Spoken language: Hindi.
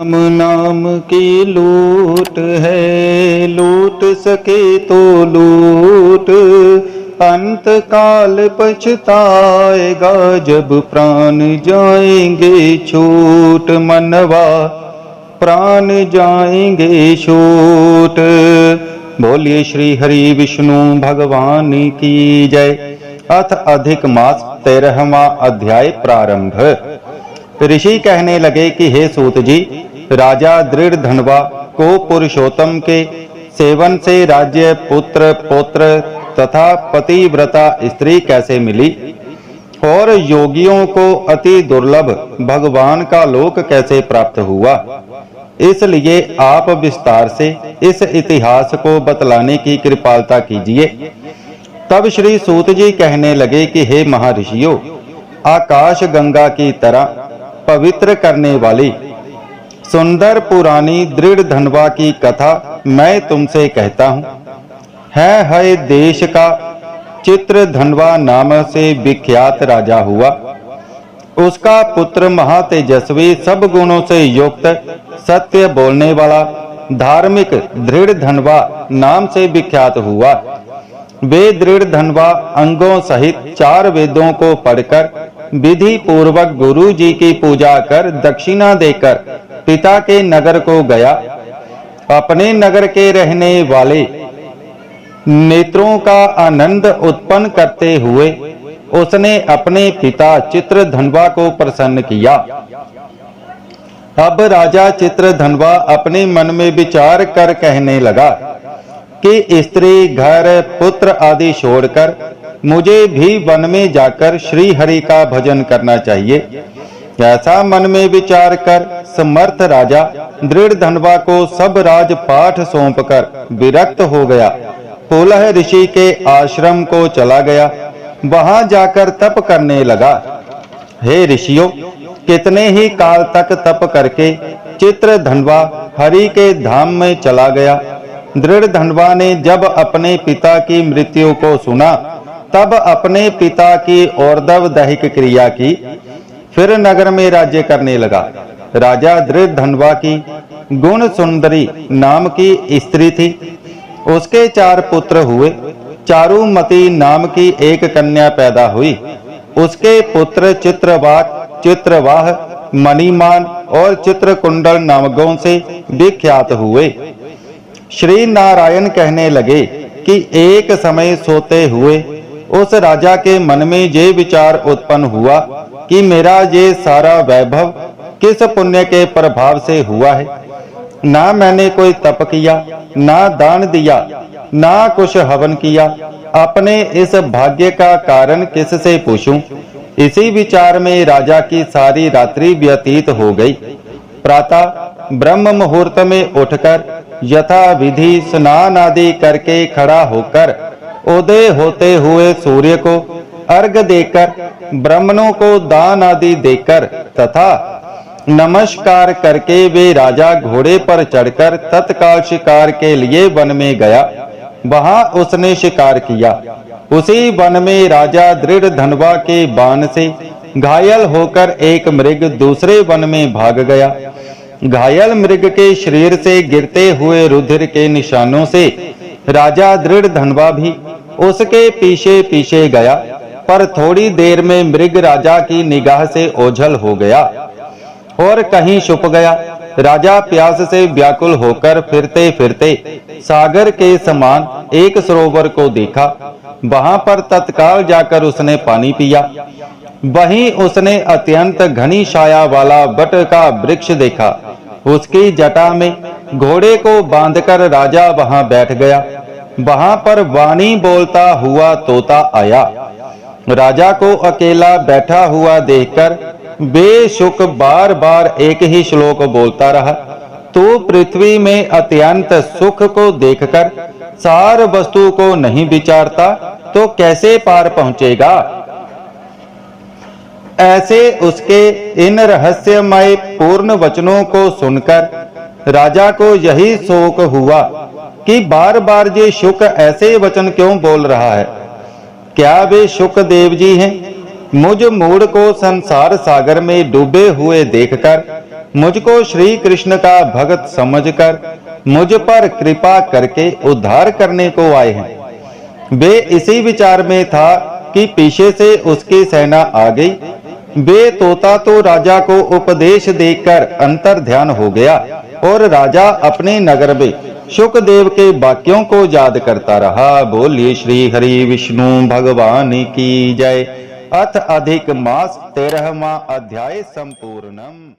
राम नाम की लूट है, लूट सके तो लूट, अंत काल पछताएगा जब प्राण जाएंगे छूट। मनवा प्राण जाएंगे छूट। बोलिए श्री हरि विष्णु भगवान की जय। अथ अधिक मास 13वां अध्याय प्रारंभ। ऋषि कहने लगे कि हे सूत जी, राजा दृढ़ धनवा को पुरुषोत्तम के सेवन से राज्य, पुत्र, पौत्र तथा पतिव्रता स्त्री कैसे मिली और योगियों को अति दुर्लभ भगवान का लोक कैसे प्राप्त हुआ, इसलिए आप विस्तार से इस इतिहास को बतलाने की कृपालता कीजिए। तब श्री सूत जी कहने लगे कि हे महर्षियों, आकाश गंगा की तरह पवित्र करने वाली सुंदर पुरानी दृढ़ धनवा की कथा मैं तुमसे कहता हूँ। है देश का चित्र धनवा नाम से विख्यात राजा हुआ। उसका पुत्र महातेजस्वी, सब गुणों से युक्त, सत्य बोलने वाला, धार्मिक दृढ़ धनवा नाम से विख्यात हुआ। वे दृढ़ धनवा अंगों सहित 4 वेदों को पढ़कर विधि पूर्वक गुरु जी की पूजा कर दक्षिणा देकर पिता के नगर को गया। अपने नगर के रहने वाले नेत्रों का आनंद उत्पन्न करते हुए उसने अपने पिता चित्रधनवा को प्रसन्न किया। अब राजा चित्रधनवा अपने मन में विचार कर कहने लगा कि स्त्री, घर, पुत्र आदि छोड़कर मुझे भी वन में जाकर श्री हरि का भजन करना चाहिए। ऐसा मन में विचार कर समर्थ राजा दृढ़ धनवा को सब राजपाठ सौंपकर विरक्त हो गया। पुलह ऋषि के आश्रम को चला गया। वहां जाकर तप करने लगा। हे ऋषियों, कितने ही काल तक तप करके चित्रधनवा हरि के धाम में चला गया। दृढ़ धनवा ने जब अपने पिता की मृत्यु को सुना तब अपने पिता की और्ध्व दैहिक क्रिया की, फिर नगर में राज्य करने लगा। राजा दृढ़ धनवा की गुण सुंदरी नाम की स्त्री थी। उसके 4 पुत्र हुए। चारुमती नाम की एक कन्या पैदा हुई। उसके पुत्र चित्रवाक, चित्रवाह, मणिमान और चित्रकुंडल नामकों से विख्यात हुए। श्री नारायण कहने लगे कि एक समय सोते हुए उस राजा के मन में ये विचार उत्पन्न हुआ कि मेरा ये सारा वैभव किस पुण्य के प्रभाव से हुआ है। ना मैंने कोई तप किया, ना दान दिया, ना कुछ हवन किया। अपने इस भाग्य का कारण किससे पूछूं? इसी विचार में राजा की सारी रात्रि व्यतीत हो गई। प्रातः ब्रह्म मुहूर्त में उठकर यथा विधि स्नान आदि करके खड़ा होकर उदय होते हुए सूर्य को अर्घ्य देकर, ब्राह्मणों को दान आदि देकर तथा नमस्कार करके वे राजा घोड़े पर चढ़कर तत्काल शिकार के लिए वन में गया। वहां उसने शिकार किया। उसी वन में राजा दृढ़ धनवा के बाण से घायल होकर एक मृग दूसरे वन में भाग गया। घायल मृग के शरीर से गिरते हुए रुधिर के निशानों से राजा दृढ़ धनवा भी उसके पीछे पीछे गया, पर थोड़ी देर में मृग राजा की निगाह से ओझल हो गया और कहीं छुप गया। राजा प्यास से व्याकुल होकर फिरते फिरते सागर के समान एक सरोवर को देखा। वहां पर तत्काल जाकर उसने पानी पिया। वहीं उसने अत्यंत घनी छाया वाला वट का वृक्ष देखा। उसकी जटा में घोड़े को बांधकर राजा वहां बैठ गया। वहां पर वाणी बोलता हुआ तोता आया। राजा को अकेला बैठा हुआ देखकर बेशुक बार बार एक ही श्लोक बोलता रहा। तो पृथ्वी में अत्यंत सुख को देखकर सार वस्तु को नहीं विचारता तो कैसे पार पहुंचेगा? ऐसे उसके इन रहस्यमय पूर्ण वचनों को सुनकर राजा को यही शोक हुआ कि बार बार ये शुक ऐसे वचन क्यों बोल रहा है। क्या वे शुक देव जी हैं? मुझ मूढ़ को संसार सागर में डूबे हुए देखकर मुझको श्री कृष्ण का भक्त समझकर मुझ पर कृपा करके उद्धार करने को आए हैं। वे इसी विचार में था कि पीछे से उसकी सेना आ गई। वे तोता तो राजा को उपदेश देकर अंतर ध्यान हो गया और राजा अपने नगर में शुकदेव के वाक्यों को याद करता रहा। बोलिए श्री हरि विष्णु भगवान की जय। अथ अधिक मास 13वां अध्याय संपूर्णम।